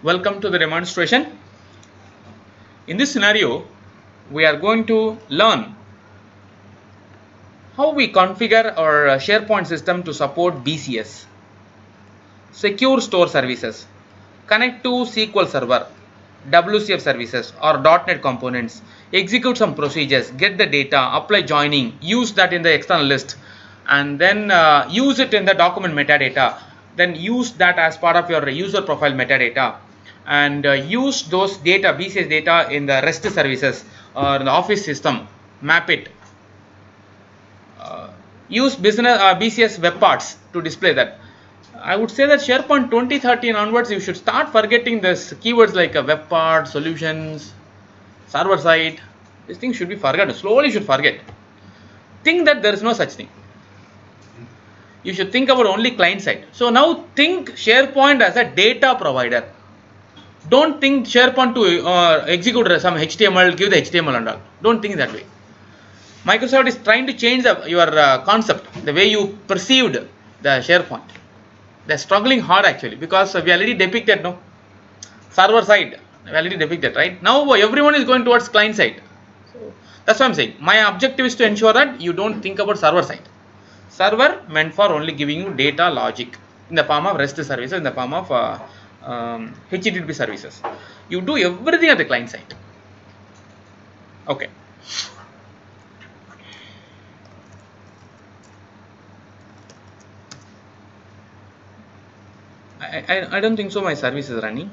Welcome to the demonstration. In this scenario, we are going to learn how we configure our SharePoint system to support BCS, secure store services, connect to SQL Server, WCF services or .NET components, execute some procedures, get the data, apply joining, use that in the external list, and then use it in the document metadata, then use that as part of your user profile metadata, and use those data, BCS data, in the REST services or in the Office system, map it. Use business BCS web parts to display that. I would say that SharePoint 2013 onwards, you should start forgetting this keywords like web part, solutions, server side. These things should be forgotten. Slowly, you should forget. Think that there is no such thing. You should think about only client side. So now think SharePoint as a data provider. Don't think SharePoint to execute some HTML, give the HTML and all. Don't think that way. Microsoft is trying to change your concept, the way you perceived the SharePoint. They're struggling hard actually, because we already depicted, no, server side, we already depicted, right? Now everyone is going towards client side. So that's what I'm saying. My objective is to ensure that you don't think about server side. Server meant for only giving you data logic in the form of REST services, in the form of HTTP services. You do everything at the client side. Okay. I don't think so my service is running.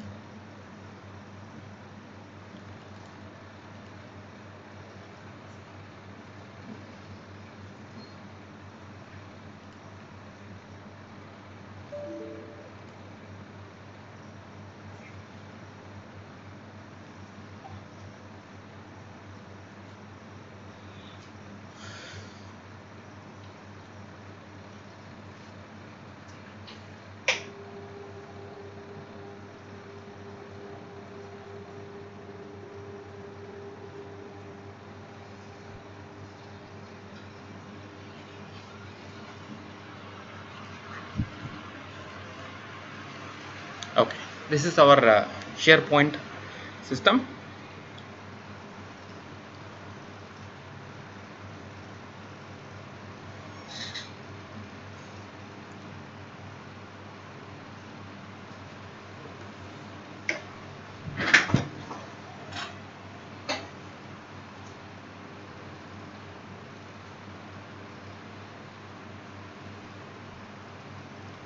Okay, this is our SharePoint system.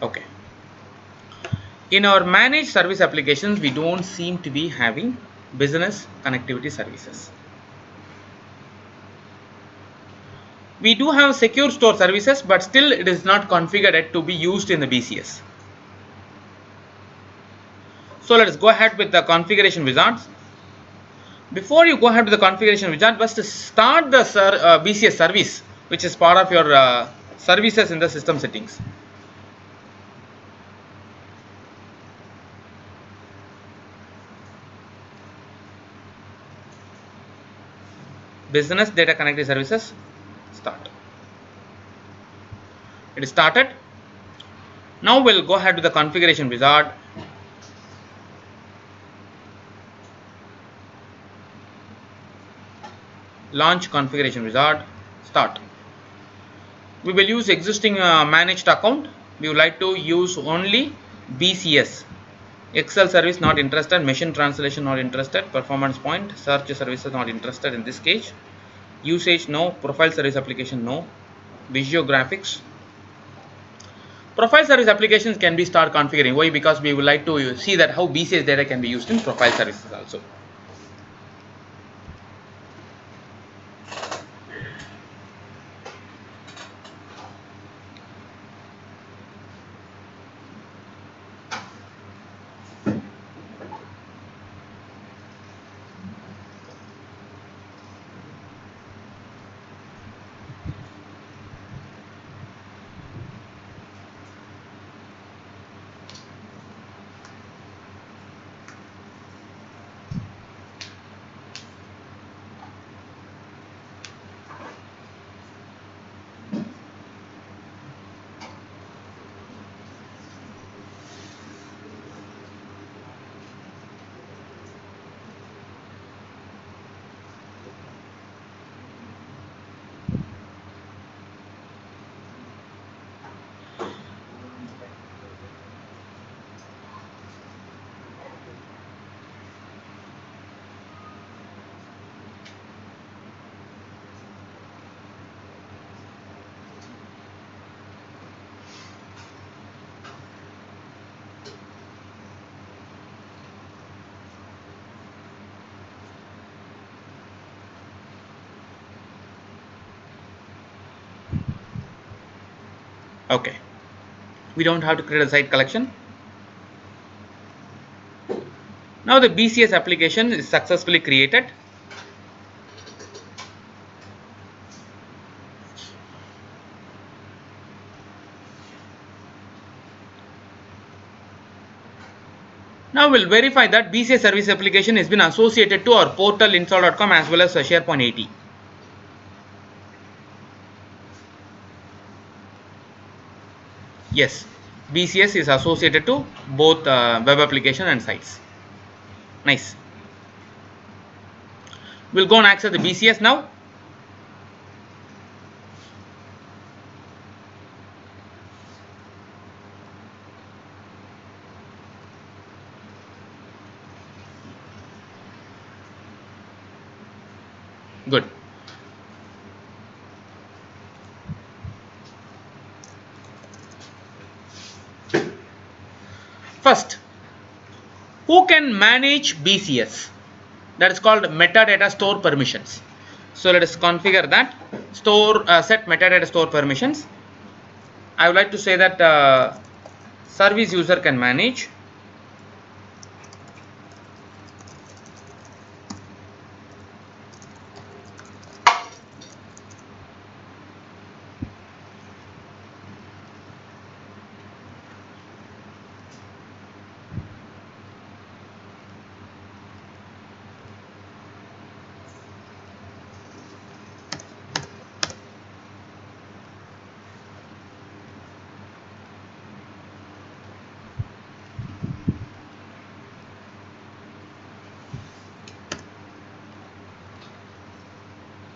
Okay. In our managed service applications, we don't seem to be having business connectivity services. We do have secure store services, but still it is not configured to be used in the BCS. So let us go ahead with the configuration wizards. Before you go ahead with the configuration wizard, first start the BCS service, which is part of your services in the system settings. Business data connectivity services, start. It is started. Now we'll go ahead with the configuration wizard. Launch configuration wizard, start. We will use existing managed account. We would like to use only BCS. Excel service not interested, machine translation not interested, performance point, search services not interested in this case, usage no, profile service application no, Visio graphics. Profile service applications can be start configuring. Why? Because we would like to see that how BCS data can be used in profile services also. Okay, we don't have to create a site collection. Now the BCS application is successfully created. Now we'll verify that BCS service application has been associated to our portal install.com as well as SharePoint 80. Yes, BCS is associated to both web application and sites. Nice. We'll go and access the BCS now. Good. First, who can manage BCS? That is called metadata store permissions. So let us configure that. Set metadata store permissions. I would like to say that service user can manage.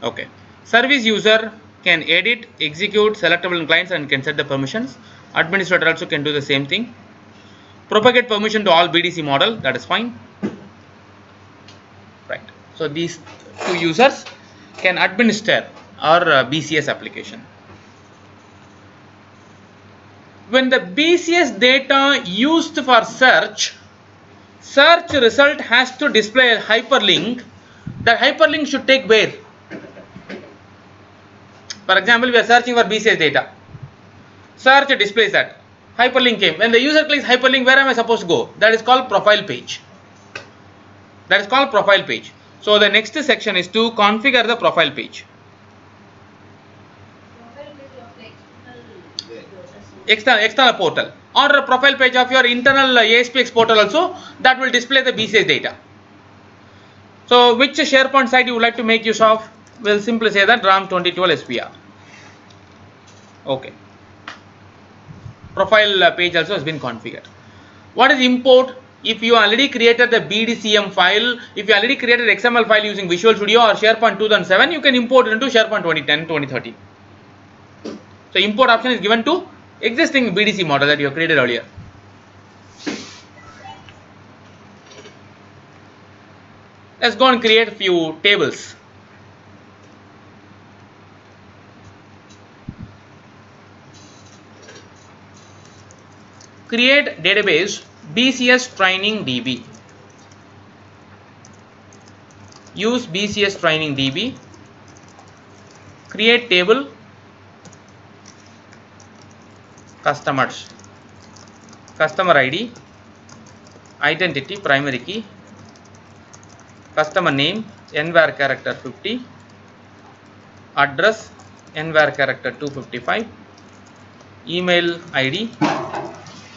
Okay. Service user can edit, execute selectable clients and can set the permissions. Administrator also can do the same thing. Propagate permission to all BDC model, that is fine. Right. So these two users can administer our BCS application. When the BCS data used for search result has to display a hyperlink, that hyperlink should take where? For example, we are searching for BCS data. Search displays that. Hyperlink came. When the user clicks hyperlink, where am I supposed to go? That is called profile page. That is called profile page. So the next section is to configure the profile page. External portal or a profile page of your internal ASPX portal also, that will display the BCS data. So which SharePoint site you would like to make use of? We'll simply say that RAM 2012 SPR. Okay. Profile page also has been configured. What is import? If you already created the BDCM file, if you already created XML file using Visual Studio or SharePoint 2007, you can import it into SharePoint 2010, 2013. So import option is given to existing BDC model that you have created earlier. Let's go and create a few tables. Create database BCS training DB. Use BCS training DB. Create table customers. Customer ID, identity primary key, customer name nvar character 50, address nvar character 255, email ID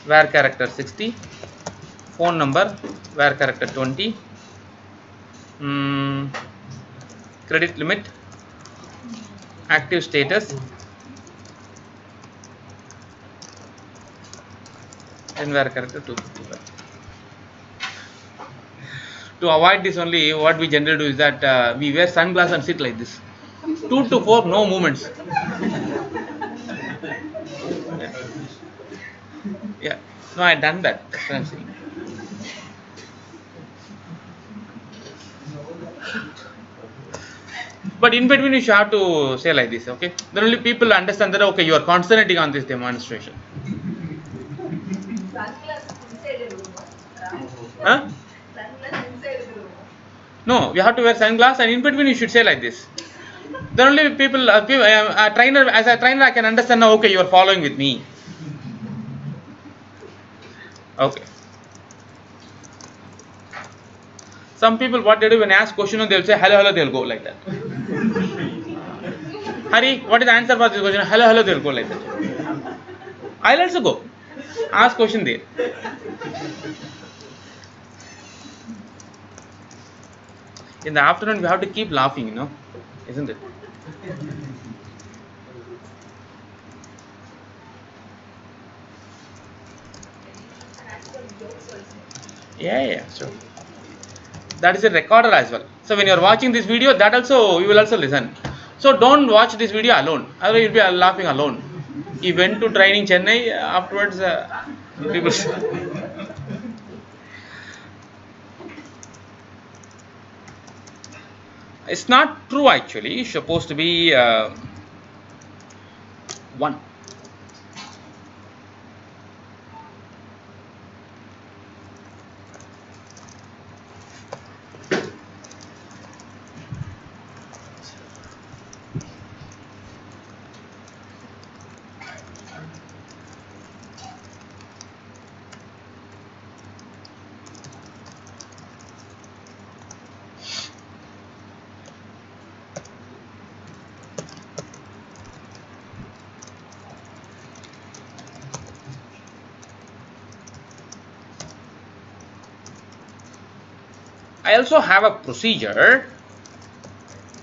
var character 60, phone number var character 20, credit limit, active status nvar character 255. To avoid this only, what we generally do is that we wear sunglasses and sit like this. 2 to 4, no movements. Yeah, no, I done that. That's what I'm saying. But in between, you should have to say like this, okay? Then only people understand that, okay, you are concentrating on this demonstration. Huh? No, you have to wear sunglasses and in between you should say like this. Then only people, a trainer, as a trainer, I can understand now. Okay, you are following with me. Okay. Some people, what they do when I ask question, they'll say hello, hello. They'll go like that. Hari, what is the answer for this question? Hello, hello. They'll go like that. I'll also go. Ask question there. In the afternoon, we have to keep laughing, isn't it? Yeah, sure. That is a recorder as well. So when you are watching this video, that also you will also listen. So don't watch this video alone. Otherwise you'll be laughing alone. He went to training Chennai. Afterwards, people. It's not true actually. It's supposed to be 1. I also have a procedure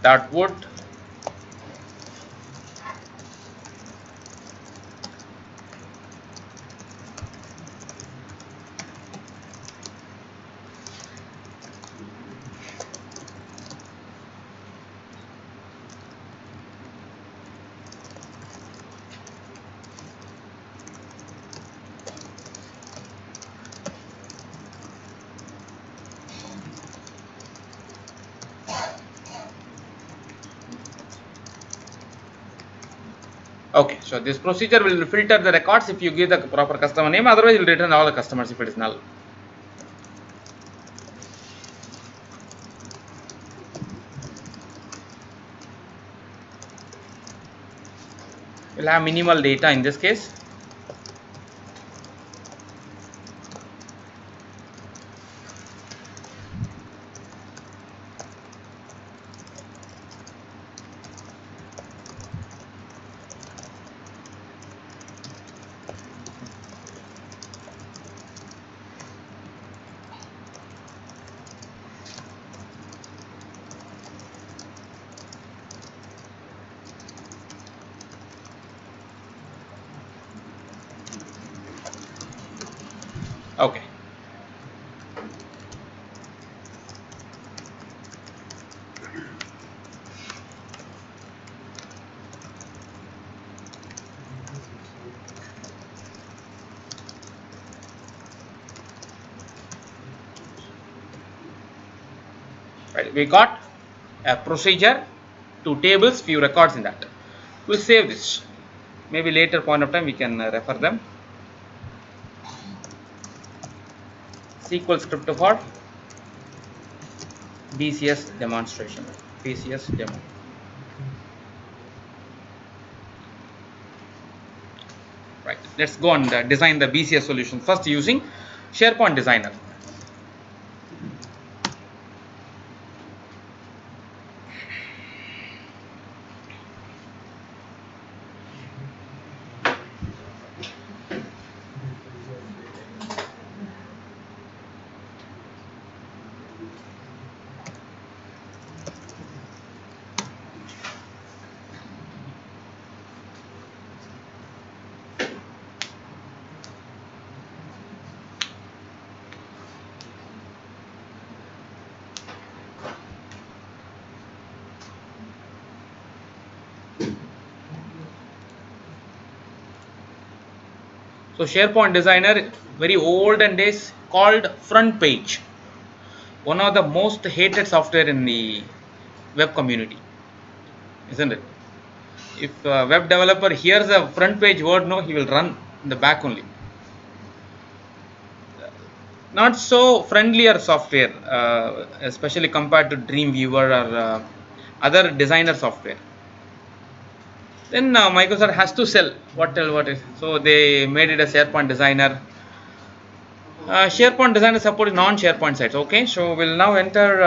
that would okay, so this procedure will filter the records if you give the proper customer name, otherwise it will return all the customers if it is null. We'll have minimal data in this case. Okay. Right, we got a procedure, 2 tables, few records in that. We'll save this. Maybe later point of time we can refer them. SQL script for BCS demonstration. BCS demo. Right. Let's go and design the BCS solution first using SharePoint Designer. So SharePoint Designer, very olden days, called front page. One of the most hated software in the web community, isn't it? If a web developer hears a front page word, no, he will run in the back only. Not so friendlier software, especially compared to Dreamweaver or other designer software. Then Microsoft has to sell what is. So they made it a SharePoint designer. SharePoint designer supports non-SharePoint sites. Okay, so we'll now enter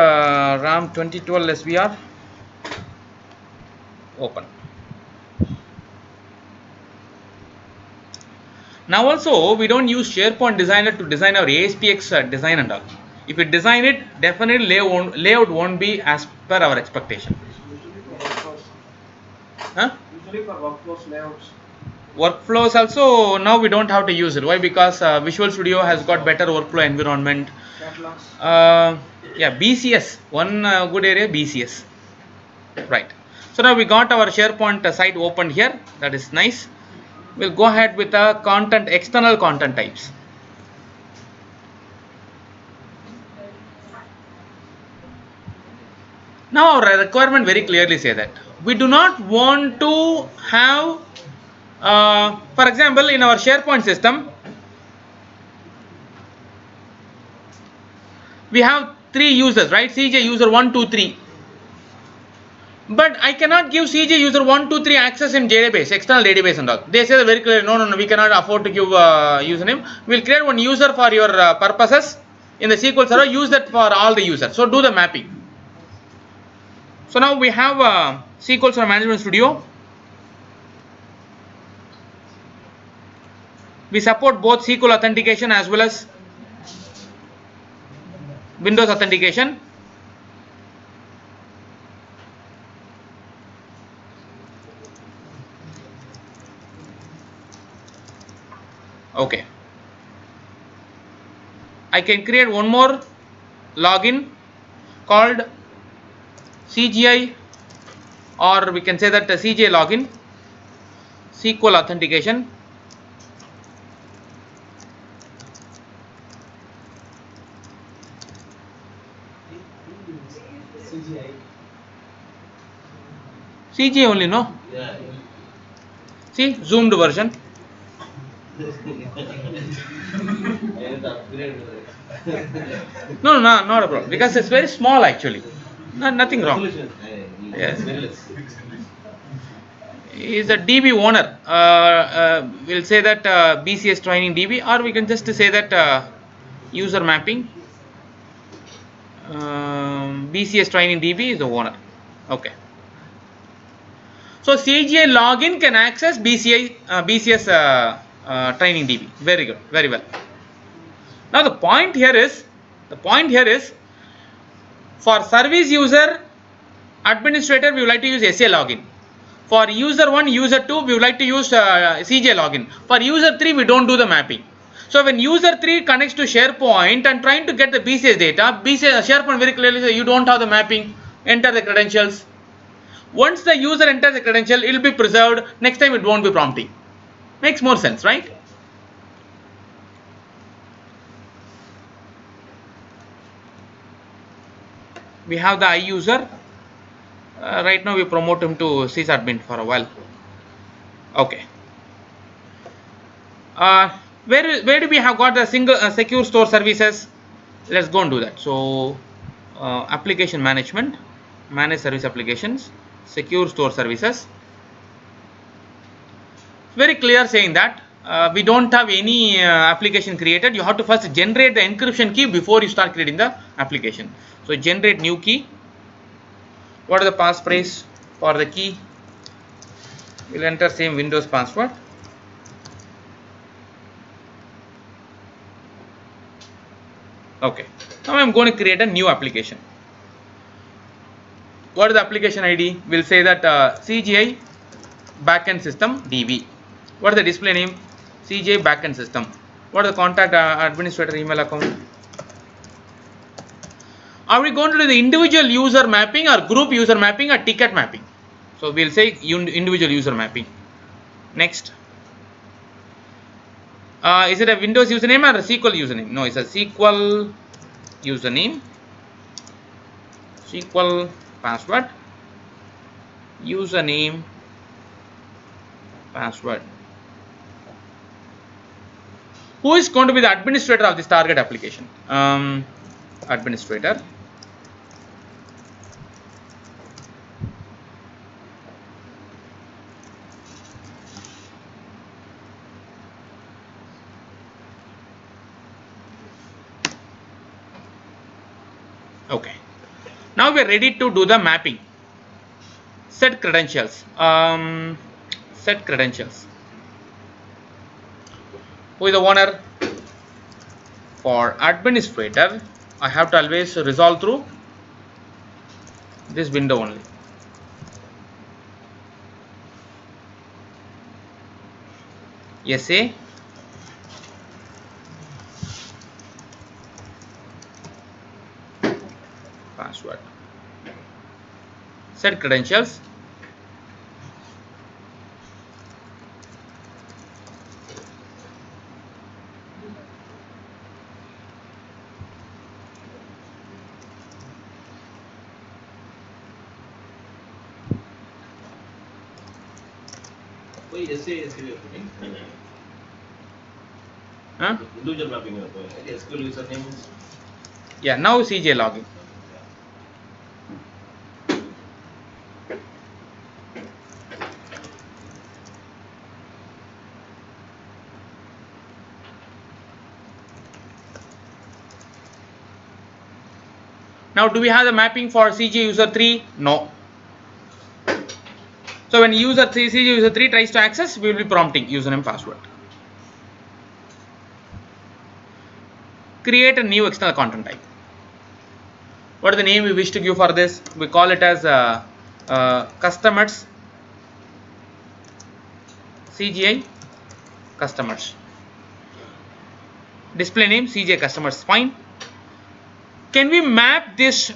RAM 2012 SVR. Open. Now also we don't use SharePoint designer to design our ASPX design and all. If we design it, definitely layout won't be as per our expectation. Usually for workflows layouts. Workflows also now we don't have to use it. Why? Because Visual Studio has got better workflow environment. Catalogs. Yeah, BCS, one good area, BCS. Right. So now we got our SharePoint site opened here. That is nice. We'll go ahead with the external content types. Now our requirement very clearly say that we do not want to have, for example, in our SharePoint system, we have 3 users, right? CJ user 1, 2, 3. But I cannot give CJ user 1, 2, 3 access in database, external database and all. They say that very clearly, no, we cannot afford to give username. We'll create one user for your purposes in the SQL Server. Use that for all the users. So do the mapping. So now we have SQL Server Management Studio. We support both SQL authentication as well as Windows authentication. Okay. I can create one more login called CGI, or we can say that the CGI login, SQL authentication. CGI only, no? Yeah. See, zoomed version. No, not a problem, because it's very small actually. Nothing wrong. Yes. Is a DB owner. We'll say that BCS training DB, or we can just say that user mapping. BCS training DB is the owner. Okay. So CGI login can access BCS training DB. Very good, very well. Now the point here is for service user administrator we would like to use SA login. For user 1, user 2 we would like to use CGI login. For user 3 we don't do the mapping. So when user 3 connects to SharePoint and trying to get the BCS data, SharePoint very clearly says you don't have the mapping. Enter the credentials. Once the user enters the credential, it will be preserved. Next time it won't be prompting. Makes more sense, right? We have the iUser. Right now we promote him to sysadmin for a while. Okay. Where do we have got the single secure store services? Let's go and do that. So application management, manage service applications, secure store services. Very clear saying that we don't have any application created. You have to first generate the encryption key before you start creating the application. So generate new key. What is the passphrase for the key? We'll enter same Windows password. Okay. Now I'm going to create a new application. What is the application ID? We'll say that CGI backend system DB. What is the display name? CGI backend system. What is the contact administrator email account? Are we going to do the individual user mapping or group user mapping or ticket mapping? So we'll say individual user mapping. Next. Is it a Windows username or a SQL username? No, it's a SQL username, SQL password, username, password. Who is going to be the administrator of this target application? Administrator. Okay. Now we are ready to do the mapping. Set credentials. Set credentials. Who is the owner? For administrator, I have to always resolve through this window only. SA password. Set credentials. Huh? Individual mapping SQL username. Yeah, now CJ login. Now, do we have the mapping for CJ user 3? No. So when CJ user 3 tries to access, we will be prompting username password. Create a new external content type. What is the name we wish to give for this? We call it as customers. CGI customers. Display name CJ customers. Fine. Can we map this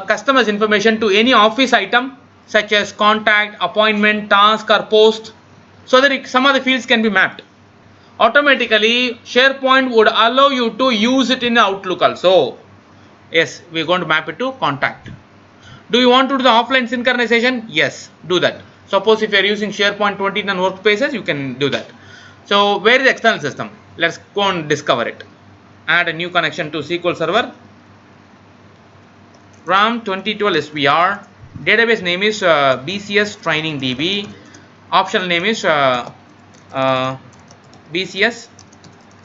customers information to any office item such as contact, appointment, task or post, so that some of the fields can be mapped? Automatically SharePoint would allow you to use it in Outlook also. Yes, we are going to map it to contact. Do you want to do the offline synchronization? Yes, do that. Suppose if you are using SharePoint 29 workspaces, you can do that. So where is the external system? Let's go and discover it. Add a new connection to SQL Server. RAM 2012 SVR. Database name is BCS Training DB. Optional name is BCS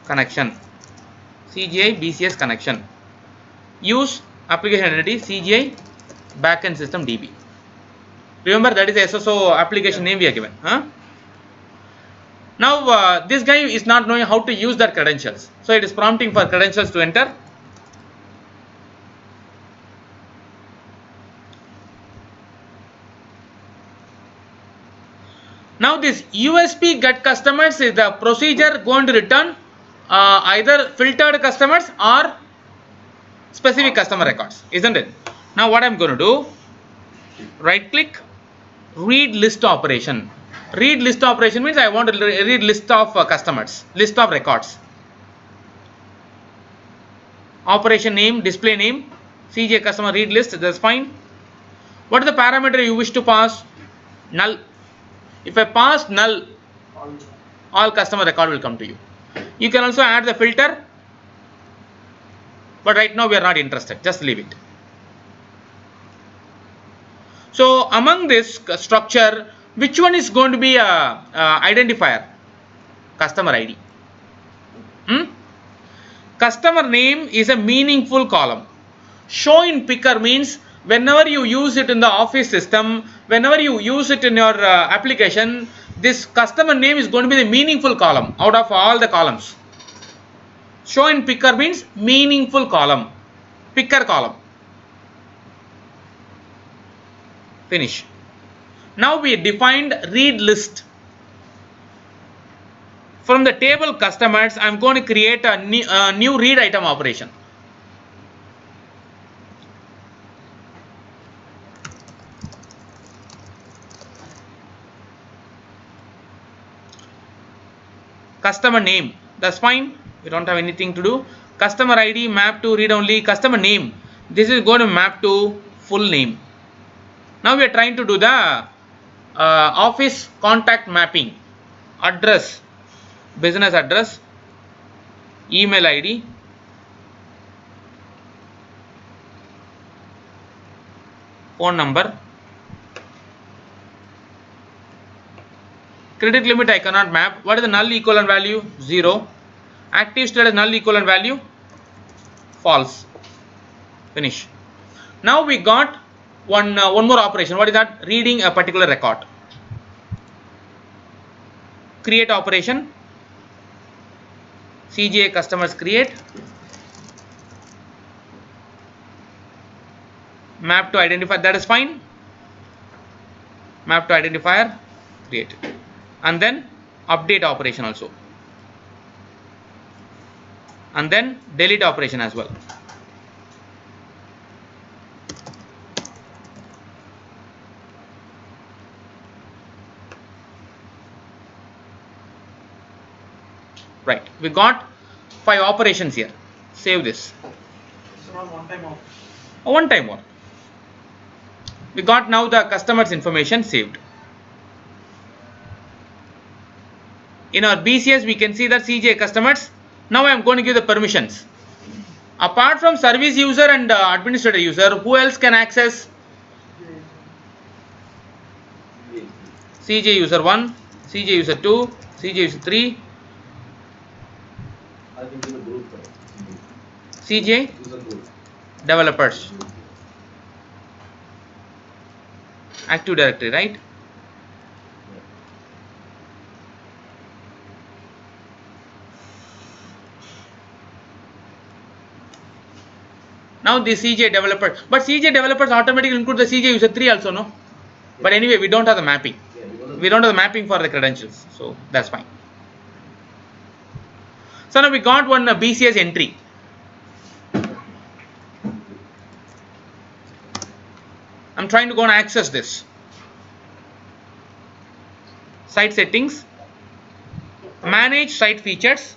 connection. CGI BCS connection. Use application identity CGI backend system DB. Remember, that is the SSO application name we are given. Now this guy is not knowing how to use that credentials, so it is prompting for credentials to enter. Now this USB get customers is the procedure going to return either filtered customers or specific customer records, isn't it? Now what I'm going to do, right click, read list operation. Read list operation means I want to read list of customers, list of records. Operation name, display name, CJ customer read list, that's fine. What is the parameter you wish to pass? Null. If I pass null, all customer record will come to you. You can also add the filter, but right now we are not interested, just leave it. So among this structure, which one is going to be a identifier? Customer ID. Customer name is a meaningful column. Show in picker means whenever you use it in the office system, whenever you use it in your application, this customer name is going to be the meaningful column out of all the columns. Show in picker means meaningful column, picker column. Finish. Now we defined read list. From the table customers, I am going to create a new read item operation. Customer name, that's fine, we don't have anything to do. Customer ID map to read only. Customer name, this is going to map to full name. Now we are trying to do the office contact mapping. Address, business address, email ID, phone number. Credit limit I cannot map. What is the null equivalent value? 0. Active status null equivalent value? False. Finish. Now we got one more operation. What is that? Reading a particular record. Create operation. CGI customers create. Map to identifier, that is fine. Map to identifier, create. And then update operation also. And then delete operation as well. Right, we got 5 operations here. Save this. It's not one time off. A one time one. We got now the customer's information saved. In our BCS, we can see that CGI customers. Now I am going to give the permissions. Apart from service user and administrator user, who else can access? CGI user 1, CGI user 2, CGI user 3, I think in the group. CGI User group. developers. Active Directory, right? Now the CJ developer, but CJ developers automatically include the CJ user 3 also, no? But anyway, we don't have the mapping. We don't have the mapping for the credentials, so that's fine. So now we got one BCS entry. I'm trying to go and access this. Site settings, manage site features.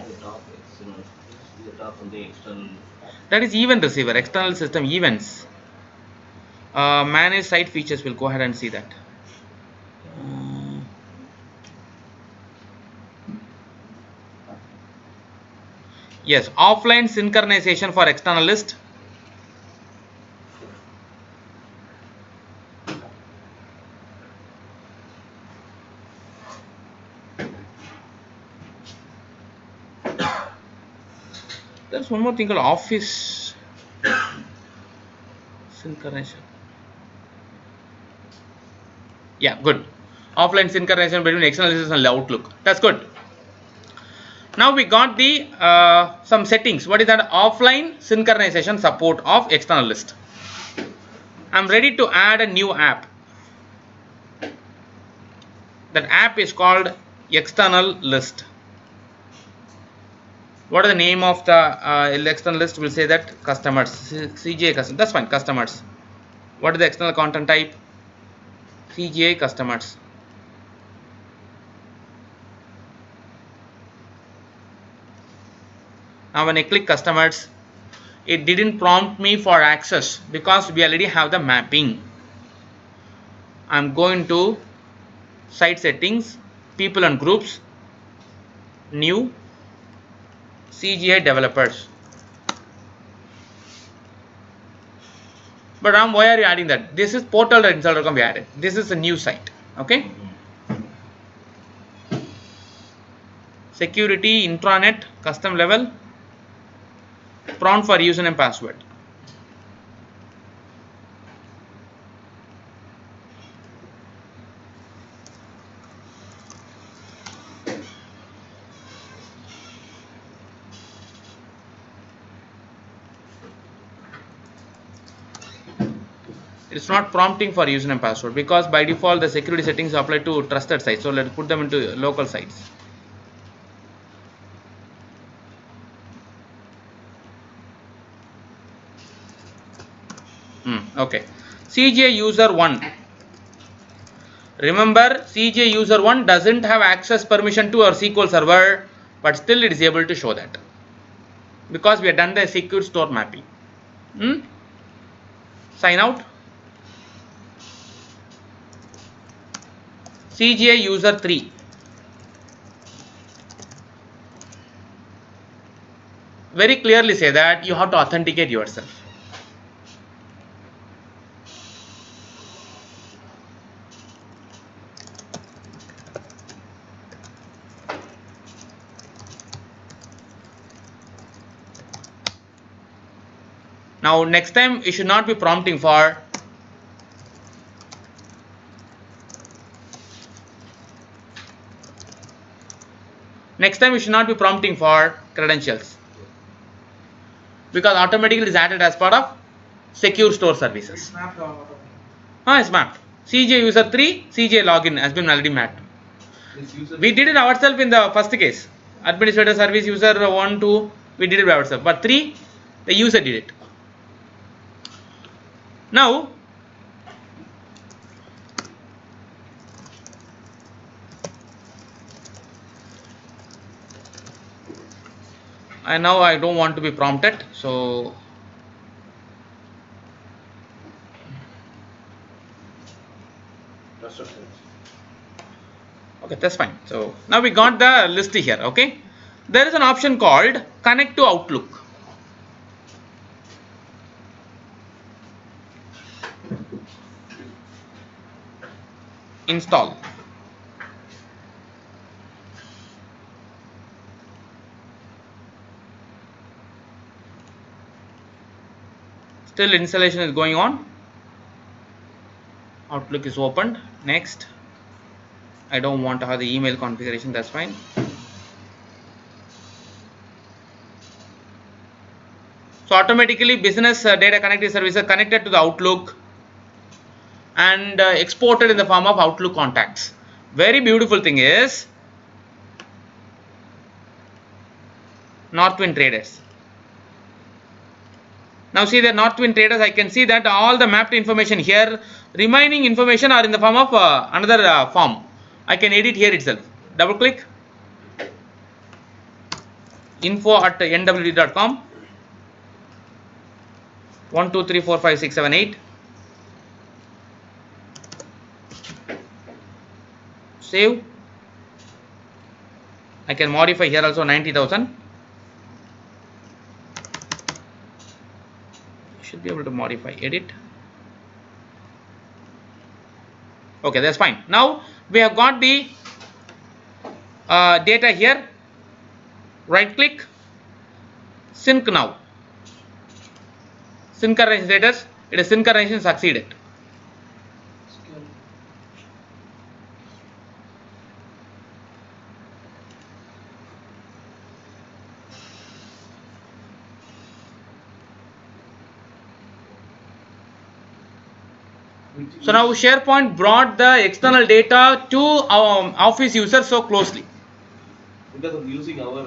The top, the top on the external. That is event receiver, external system events. Manage site features, we'll go ahead and see that. Yes, offline synchronization for external list. There's one more thing called office synchronization. Yeah, good. Offline synchronization between external systems and Outlook. That's good. Now we got the some settings. What is that? Offline synchronization support of external list. I'm ready to add a new app. That app is called external list. What is the name of the external list? We'll say that customers, CGI customers. That's fine, customers. What is the external content type? CGI customers. Now when I click customers, it didn't prompt me for access because we already have the mapping. I'm going to site settings, people and groups, new, CGI developers. But Ram, why are you adding that? This is portal.install.com we added. This is a new site. Okay. Security, intranet, custom level, prompt for username password. It's not prompting for username password because by default the security settings apply to trusted sites. So let's put them into local sites. Okay. CJ user 1. Remember, CJ user 1 doesn't have access permission to our SQL Server, but still it is able to show that because we have done the secure store mapping. Sign out. CGI user 3. very clearly say that you have to authenticate yourself. Now next time you should not be prompting for credentials, because automatically it is added as part of secure store services. It's mapped automatically. It's mapped. CJ user 3, CJ login has been already mapped. This user We did it ourselves in the first case. Administrator service user 1, 2, we did it by ourselves. But 3, the user did it. Now, I don't want to be prompted, so okay, that's fine. So now we got the list here. Okay, there is an option called connect to Outlook. Install. Still installation is going on. Outlook is opened. Next. I don't want to have the email configuration, that's fine. So automatically business data connectivity services are connected to the Outlook and exported in the form of Outlook contacts. Very beautiful thing is Northwind Traders. Now see the Northwind Traders, I can see that all the mapped information here, remaining information are in the form of another form. I can edit here itself. Double click. info@nwd.com. 1 2 3 4 5 6 7 8. Save. I can modify here also 90,000. Should be able to modify, edit. Okay, that's fine. Now we have got the data here. Right click, sync now. Synchronization status, it is synchronization succeeded. So now SharePoint brought the external data to Office users so closely. Because of using our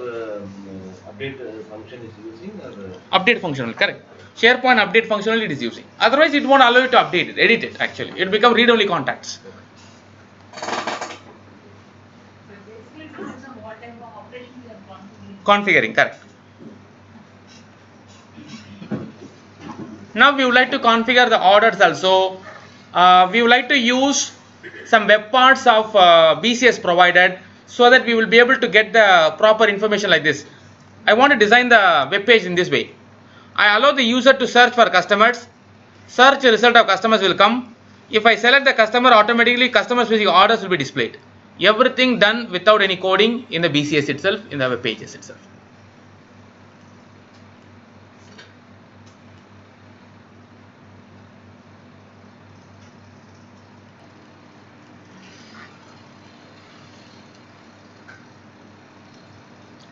update function is using or update functional, correct. SharePoint update functional it is using. Otherwise it won't allow you to update it, edit it actually. It become read only contacts. Configuring, correct. Now we would like to configure the orders also. We would like to use some web parts of BCS provided so that we will be able to get the proper information like this. I want to design the web page in this way. I allow the user to search for customers. Search result of customers will come. If I select the customer, automatically customer specific orders will be displayed. Everything done without any coding in the BCS itself, in the web pages itself.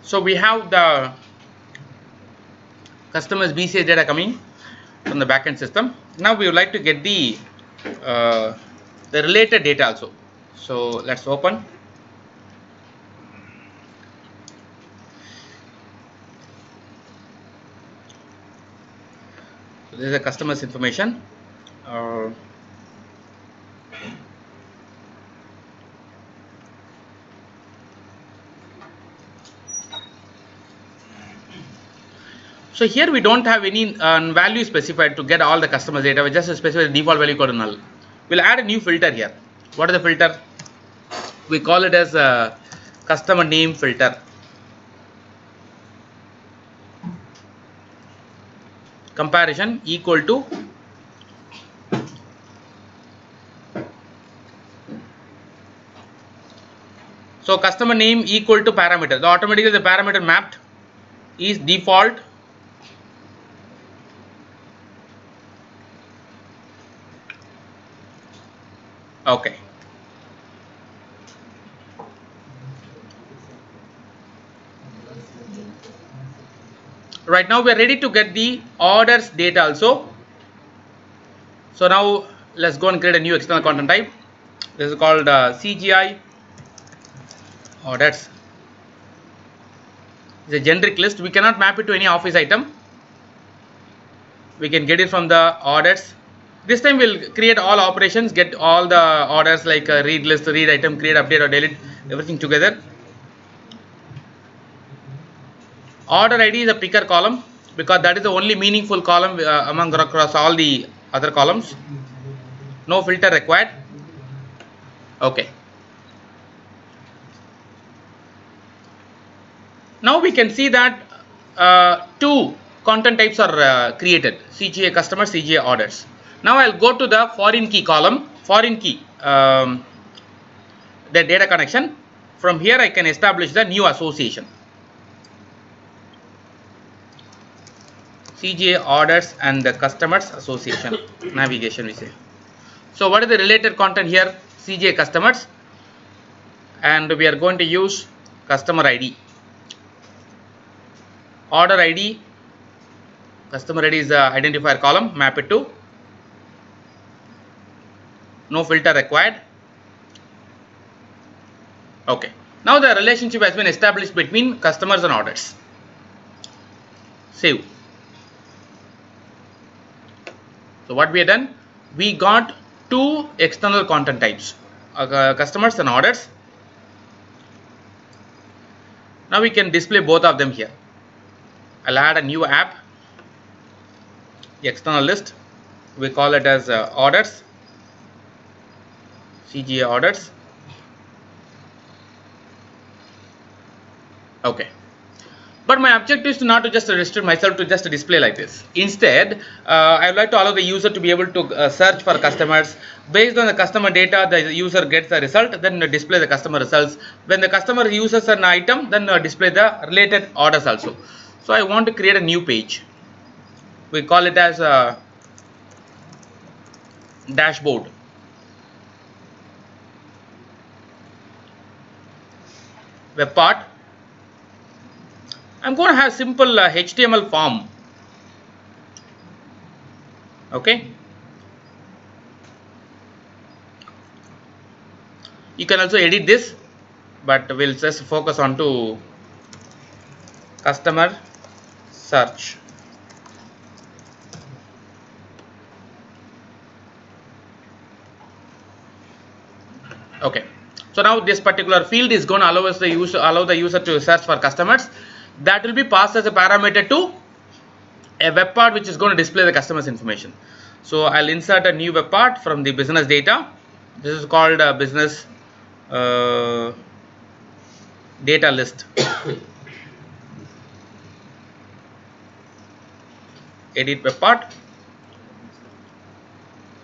So we have the customers BCS data coming from the backend system. Now we would like to get the related data also. So let's open. So this is the customers information. So here we don't have any value specified to get all the customers data. We just specify the default value called null. We'll add a new filter here. What is the filter? We call it as a customer name filter. comparison equal to so customer name equal to parameter. The automatically the parameter mapped is default okay. Right now we are ready to get the orders data also. So now let's go and create a new external content type. This is called CGI orders. It's a generic list. We cannot map it to any office item. We can get it from the orders. This time we'll create all operations, get all the orders like read list, read item, create, update or delete, everything together. Order ID is a picker column because that is the only meaningful column across all the other columns. No filter required. Okay. Now we can see that two content types are created: CGA customer, CGA orders. Now I'll go to the foreign key column, foreign key, the data connection. From here I can establish the new association. CGA orders and the customers association navigation we say. So what is the related content here? CGA customers, and we are going to use customer ID. Order ID, customer ID is the identifier column, map it to. No filter required. Okay. Now the relationship has been established between customers and orders. Save. So what we have done, we got two external content types, customers and orders. Now we can display both of them here. I'll add a new app, the external list. We call it as orders, CGA orders. Okay. But my objective is not to just restrict myself to just a display like this. Instead, I would like to allow the user to be able to search for customers. Based on the customer data, the user gets the result, then display the customer results. When the customer uses an item, then display the related orders also. So I want to create a new page. We call it as a dashboard. Web part. I'm going to have simple HTML form. Okay. You can also edit this, but we'll just focus on to customer search. Okay. So now this particular field is going to allow the user to search for customers. That will be passed as a parameter to a web part which is going to display the customer's information. So I'll insert a new web part from the business data. This is called business data list. Edit web part,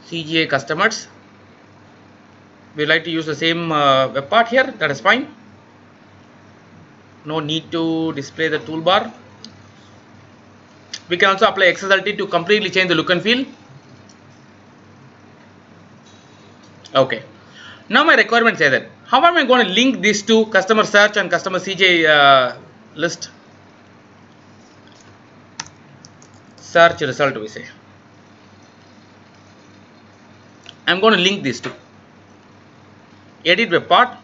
CGA customers. We like to use the same web part here, that is fine. No need to display the toolbar. We can also apply XSLT to completely change the look and feel. Okay. Now my requirements say that how am I going to link these two, customer search and customer CJ list? Search result we say. I'm going to link these two. Edit web part.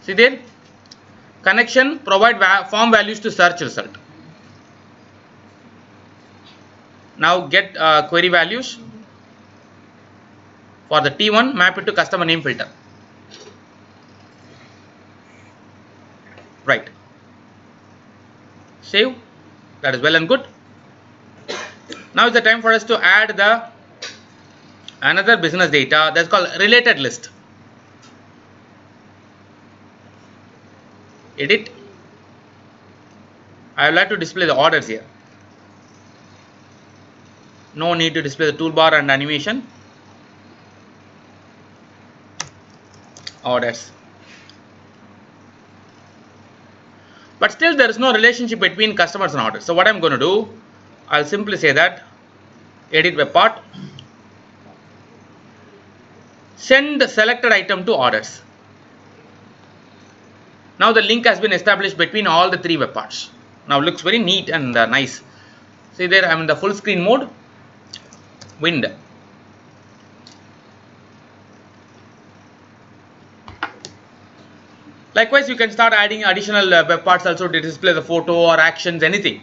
See there? Connection, provide form values to search result. Now get query values. For the T1, map it to customer name filter. Right. Save. That is well and good. Now is the time for us to add the another business data that's called related list. Edit. I would like to display the orders here. No need to display the toolbar and animation. Orders. But still there is no relationship between customers and orders. So what I'm going to do, I'll simply say that edit web part, send the selected item to orders. Now the link has been established between all the three web parts. Now looks very neat and nice. See there, I'm in the full screen mode. Wind. Likewise, you can start adding additional web parts also to display the photo or actions, anything.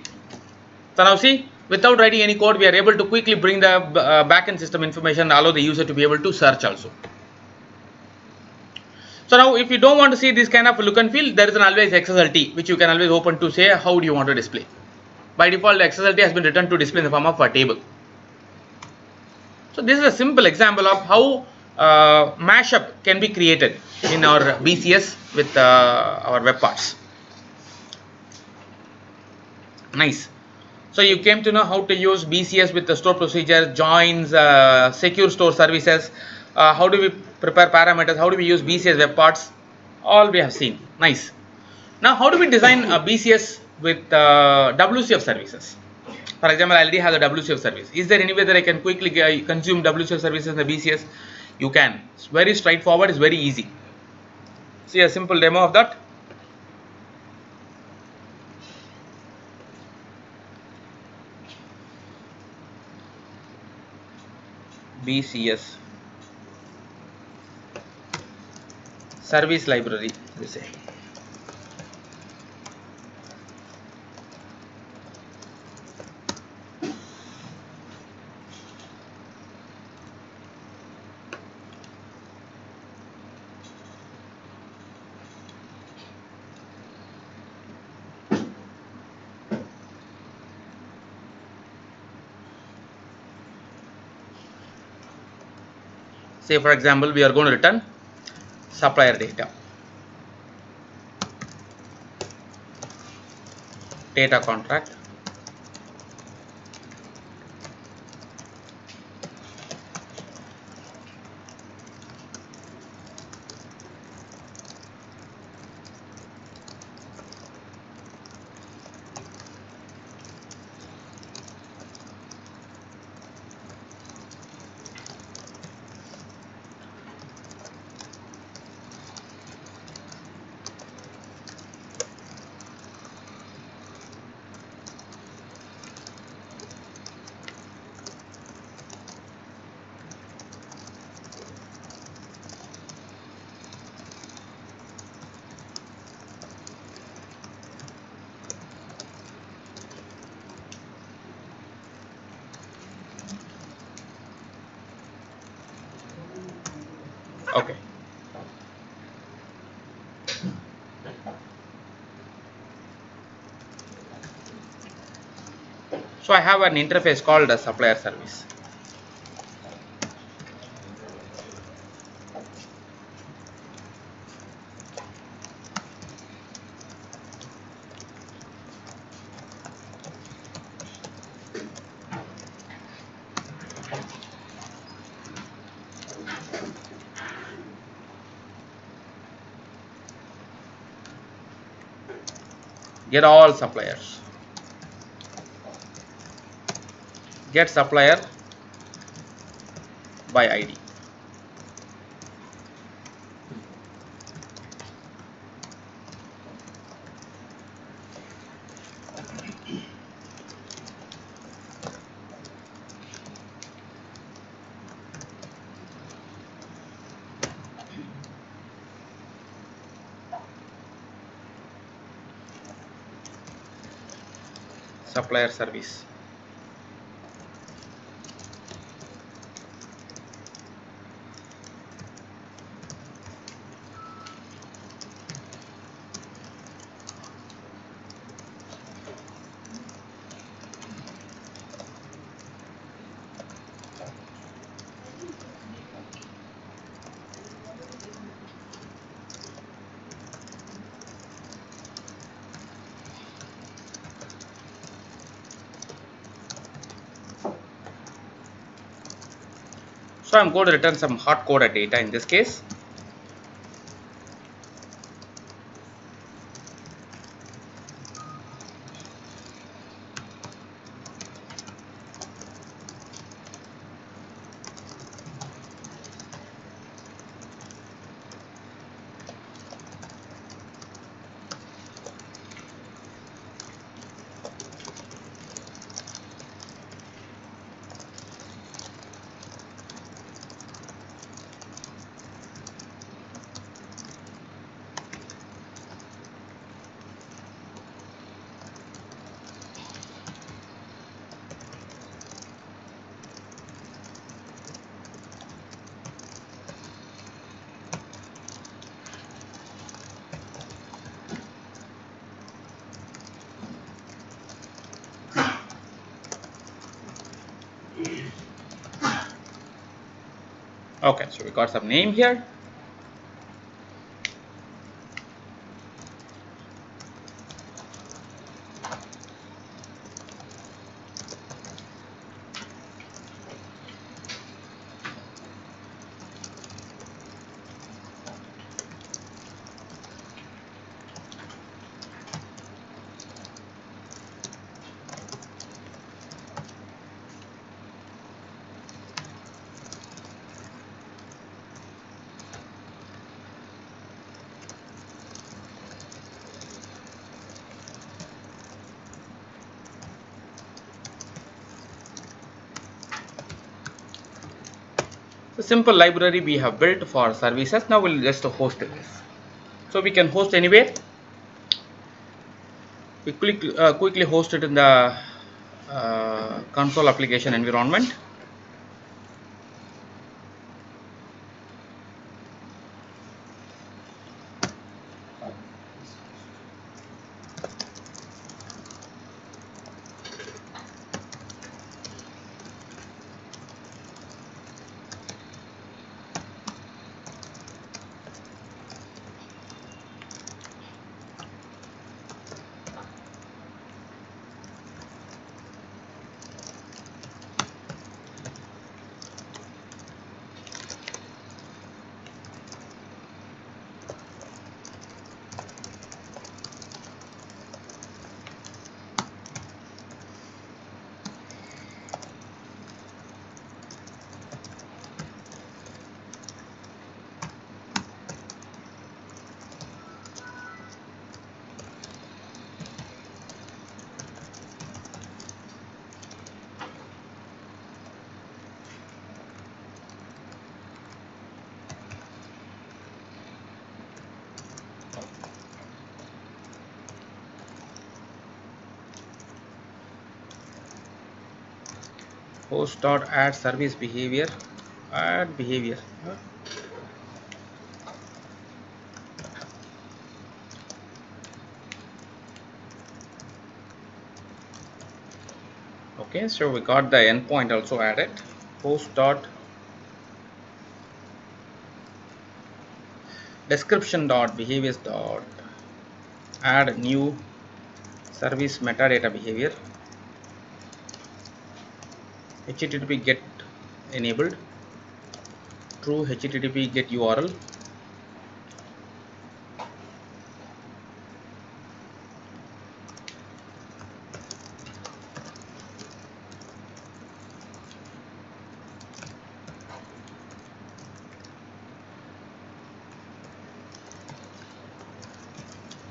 So now see, without writing any code, we are able to quickly bring the backend system information and allow the user to be able to search also. So now if you don't want to see this kind of look and feel, there is an always XSLT which you can always open to say how do you want to display. By default, the XSLT has been written to display in the form of a table. So this is a simple example of how mashup can be created in our BCS with our web parts. Nice. So you came to know how to use BCS with the store procedure, joins, secure store services, how do we prepare parameters, how do we use BCS web parts, all we have seen. Nice. Now how do we design a BCS with WCF services? For example, I already have the WCF service. Is there any way that I can quickly consume WCF services in the BCS? You can. It's very straightforward, it's very easy. See a simple demo of that. BCS service library, we say. Say for example, we are going to return supplier data, data contract, okay. So I have an interface called a supplier service. Get all suppliers. Get supplier by ID. Supplier service. So I'm going to return some hard coded data in this case. Okay, so we got some name here. The simple library we have built for services. Now we'll just host this. So we can host anywhere. We quickly host it in the console application environment. Host.add service behavior. Add behavior. Okay, so we got the endpoint also added. Host dot description dot behaviors dot add new service metadata behavior. HTTP get enabled. True HTTP get URL.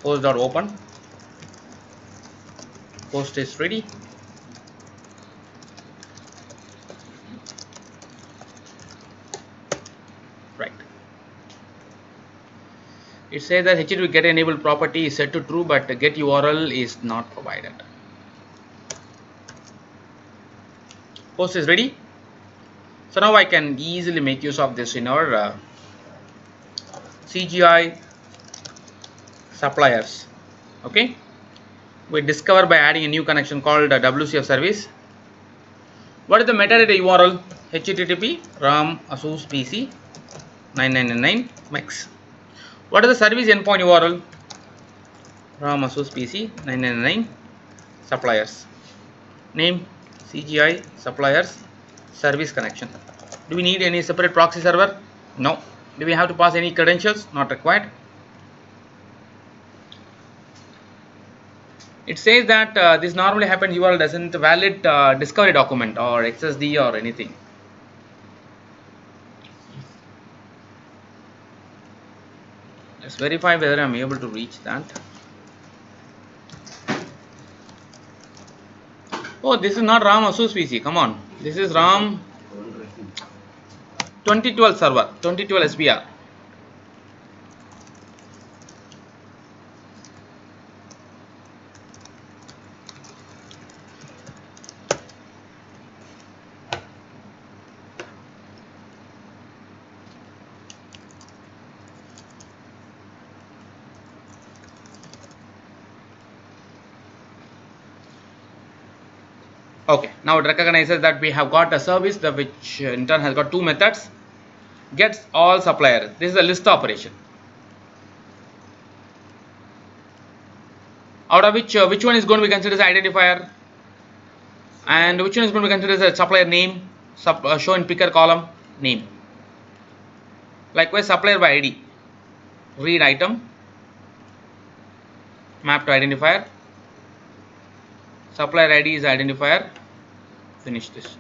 Host.open. Host is ready. Right. It says that HTTP get enabled property is set to true, but get URL is not provided. Host is ready. So now I can easily make use of this in our CGI suppliers. Okay, we discover by adding a new connection called WCF service. What is the metadata URL? HTTP RAM ASUS PC 9999 max. What is the service endpoint URL? RAM ASUS PC 9999 suppliers. Name CGI suppliers service connection. Do we need any separate proxy server? No. Do we have to pass any credentials? Not required. It says that this normally happens URL doesn't valid discovery document or XSD or anything. Let's verify whether I'm able to reach that. Oh, this is not RAM Asus PC. Come on. This is RAM 2012 server, 2012 SBR. Okay, now it recognizes that we have got a service which in turn has got two methods. Gets all suppliers. This is a list operation. Out of which one is going to be considered as identifier, and which one is going to be considered as a supplier name, show in picker column name. Likewise, supplier by ID, read item, map to identifier, supplier ID is identifier. Finish this.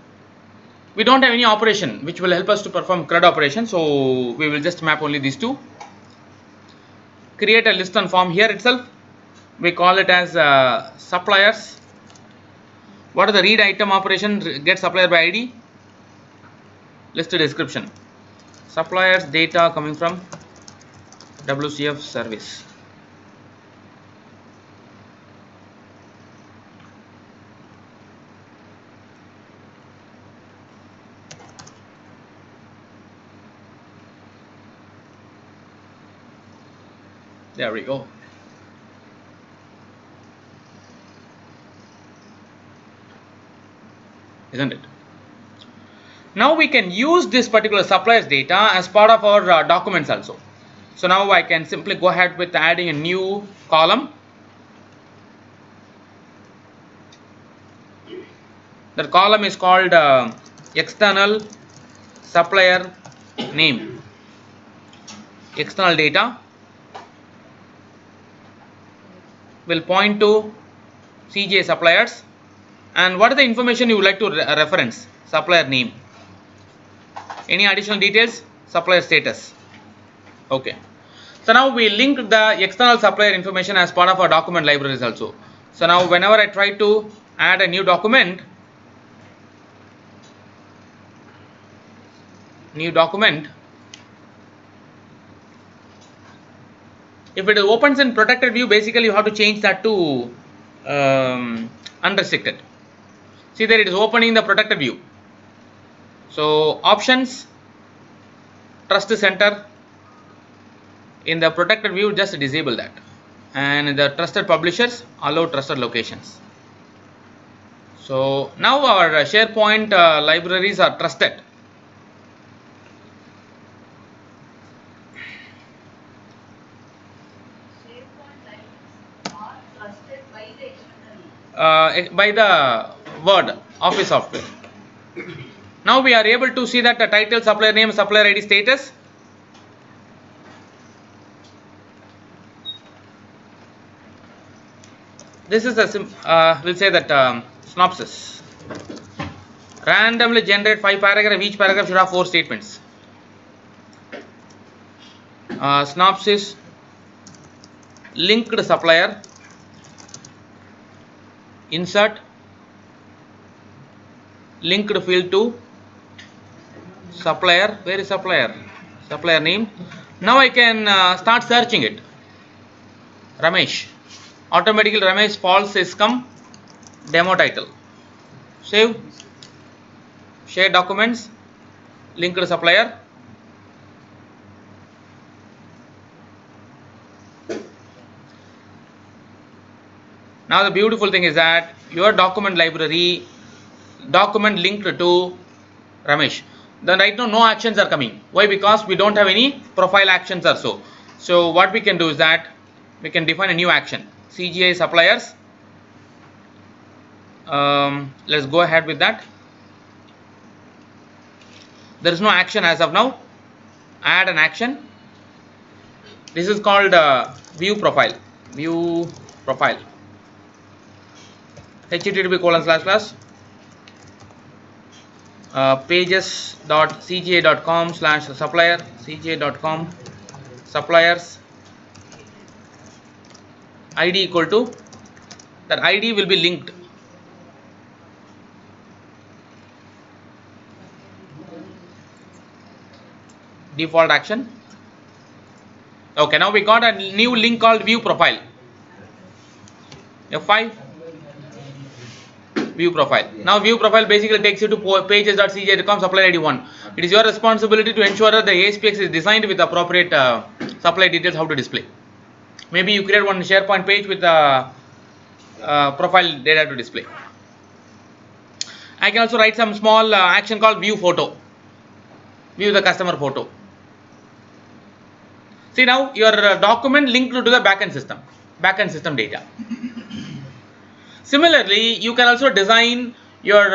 We don't have any operation which will help us to perform CRUD operation, so we will just map only these two. Create a list on form here itself. We call it as suppliers. What is the read item operation? Get supplier by ID. List description. Suppliers data coming from WCF service. There we go. Isn't it? Now we can use this particular suppliers data as part of our documents also. So now I can simply go ahead with adding a new column. That column is called external supplier name, external data. Will point to CJ suppliers, and what is the information you would like to reference? Supplier name. Any additional details? Supplier status. Okay. So now we linked the external supplier information as part of our document libraries also. So now whenever I try to add a new document, if it opens in protected view, basically you have to change that to unrestricted. See that it is opening the protected view. So options, trust center. In the protected view, just disable that. And in the trusted publishers, allow trusted locations. So now our SharePoint libraries are trusted. By the Word Office software. Now we are able to see that the title, supplier name, supplier ID status. This is a we'll say that synopsis. Randomly generate 5 paragraphs. Each paragraph should have 4 statements. Synopsis. Linked supplier. Insert linked field to supplier. Where is supplier? Supplier name. Now I can start searching it. Ramesh. Automatically Ramesh false is come. Demo title. Save. Share documents. Linked supplier. Now the beautiful thing is that your document library, document linked to Ramesh. Then right now no actions are coming. Why? Because we don't have any profile actions or so. So what we can do is that we can define a new action. CGI suppliers. Let's go ahead with that. There is no action as of now. Add an action. This is called view profile. View profile. http:// pages.cga.com/supplier cga.com suppliers id equal to, that id will be linked. Default action. Okay, now we got a new link called view profile. F5 view profile. Now view profile basically takes you to pages.cga.com supplier id 1. It is your responsibility to ensure that the ASPX is designed with appropriate supply details how to display. Maybe you create one SharePoint page with profile data to display. I can also write some small action called view photo. View the customer photo. See, now your document linked to the backend system data. Similarly, you can also design your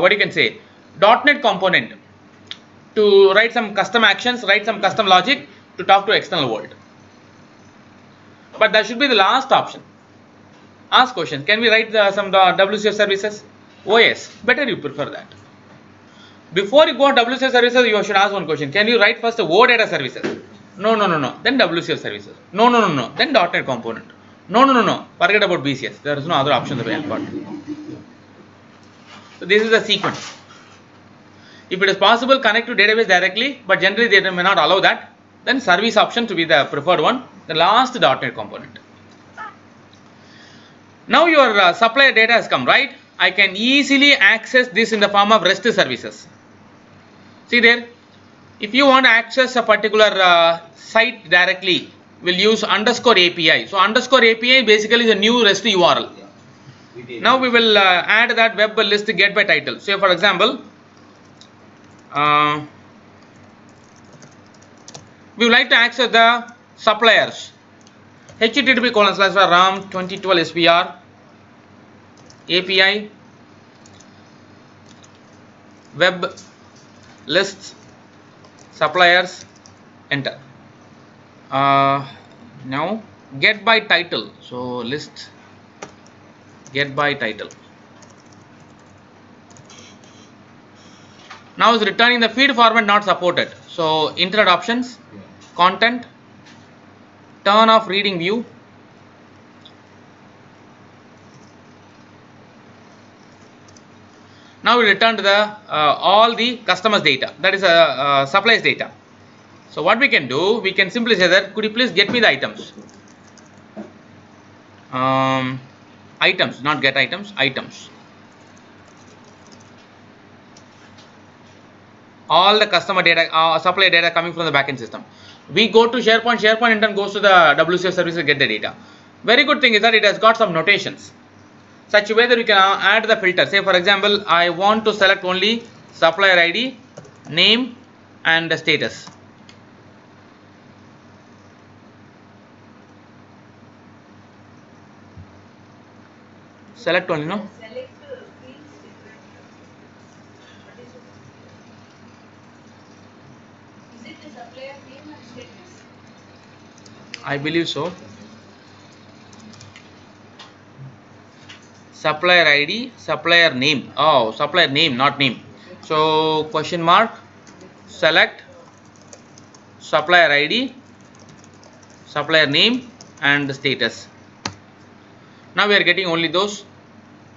what you can say .NET component to write some custom actions, write some custom logic to talk to external world. But that should be the last option. Ask question: can we write some WCF services? Oh yes, better you prefer that. Before you go on WCF services, you should ask one question: can you write first OData services? No. Then WCF services. No. Then .NET component. No. Forget about BCS. There is no other option available. So this is the sequence. If it is possible, connect to database directly, but generally they may not allow that. Then service option to be the preferred one. The last .NET component. Now your supplier data has come, right? I can easily access this in the form of REST services. See there, if you want to access a particular site directly, we'll use _API. So _API basically is a new REST URL. Now we will add that web list get by title. Say for example, we would like to access the suppliers. http://ram 2012 SVR API web lists suppliers, enter. Now get by title, so list get by title. Now is returning the feed format not supported, so internet options, content, turn off reading view, now we return to the all the customers data, that is suppliers data. So what we can do, we can simply say that could you please get me the items, items, not get items, items, all the customer data, supplier data coming from the backend system. We go to SharePoint in turn goes to the WCF service to get the data. Very good thing is that it has got some notations, such a way that we can add the filter. Say for example, I want to select only supplier ID, name and the status. Select only, no? Select fields different. Is it the supplier name and status? I believe so. Supplier ID, supplier name. Oh, supplier name, not name. So question mark, select supplier ID, supplier name and the status. Now we are getting only those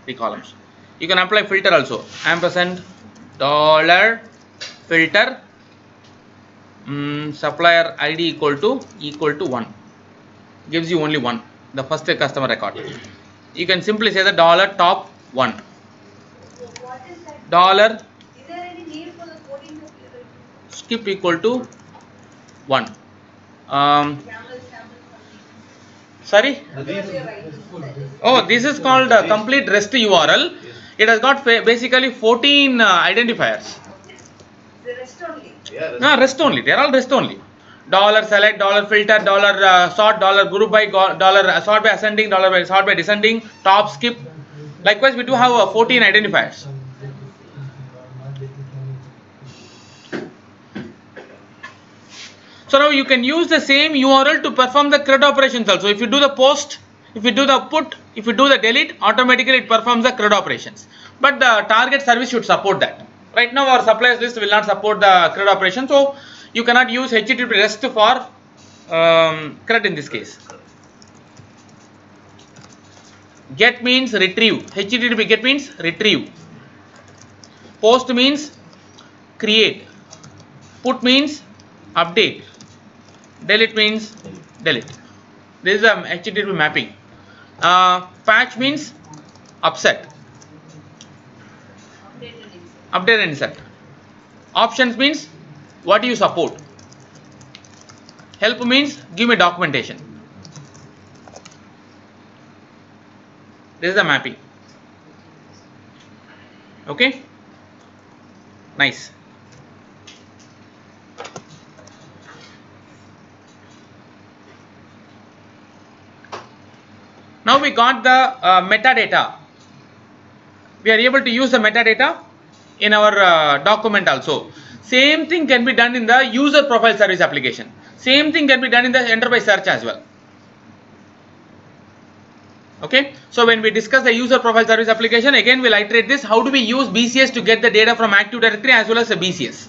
three columns. You can apply filter also. Ampersand dollar filter supplier ID equal to 1. Gives you only one, the first customer record. You can simply say the dollar top 1. So what is that? Dollar Is there any need for the coding of the skip equal to 1. sample? Sorry? Right. Oh, this is called a complete REST URL. It has got basically 14 identifiers. The rest only. Yeah, No, REST only. They are all REST only. Dollar select, dollar filter, dollar sort, dollar group by, dollar sort by ascending, dollar by sort by descending, top skip. Likewise, we do have 14 identifiers. So now you can use the same URL to perform the CRUD operations also. If you do the post, if you do the put, if you do the delete, automatically it performs the CRUD operations. But the target service should support that. Right now our suppliers list will not support the CRUD operation, so you cannot use HTTP REST for CRUD in this case. Get means retrieve. HTTP get means retrieve. Post means create. Put means update. Delete means delete. This is a HTTP mapping. Patch means upset. Update and insert. Options means what do you support. Help means give me documentation. This is the mapping. Okay. Nice. Now we got the metadata. We are able to use the metadata in our document also. Same thing can be done in the user profile service application. Same thing can be done in the enterprise search as well. Okay. So when we discuss the user profile service application, again we'll iterate this. How do we use BCS to get the data from Active Directory as well as the BCS?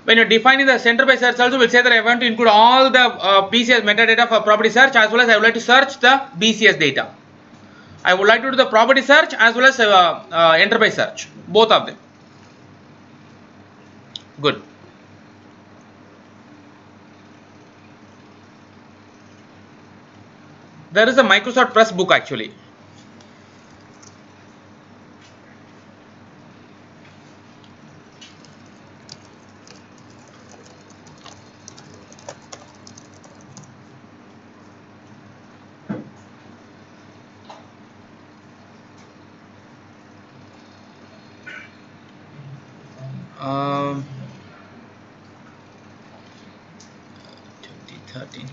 When you're defining the enterprise search also, we'll say that I want to include all the BCS metadata for property search as well as I would like to search the BCS data. I would like to do the property search as well as enterprise search, both of them. Good. There is a Microsoft Press book actually. Um, 2013.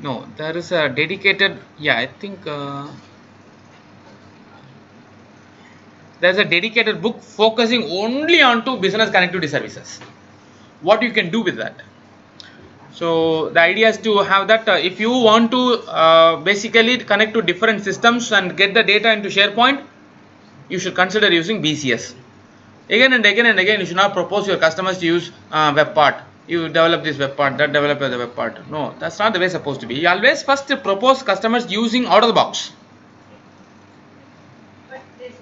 No, there is a dedicated, yeah, I think there's a dedicated book focusing only onto business connectivity services. What you can do with that. So the idea is to have that if you want to basically connect to different systems and get the data into SharePoint, you should consider using BCS. Again and again and again, you should not propose your customers to use web part. You develop this web part, that developer the web part. No, that's not the way it's supposed to be. You always first propose customers using out of the box. But this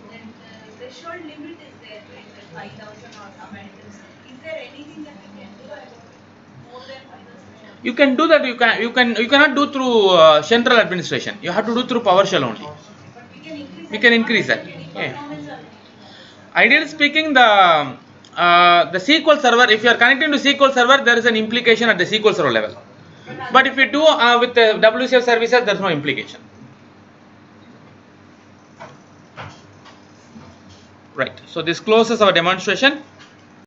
threshold limit is there, right? Like 5,000 or some items. Is there anything that we can do about more than 5,000? You can do that. You cannot do through central administration. You have to do through PowerShell only. But we can increase. We can increase that. Any Yeah. performance or Ideally speaking, the SQL Server, if you are connecting to SQL Server, there is an implication at the SQL Server level. But if you do with the WCF services, there is no implication. Right. So this closes our demonstration.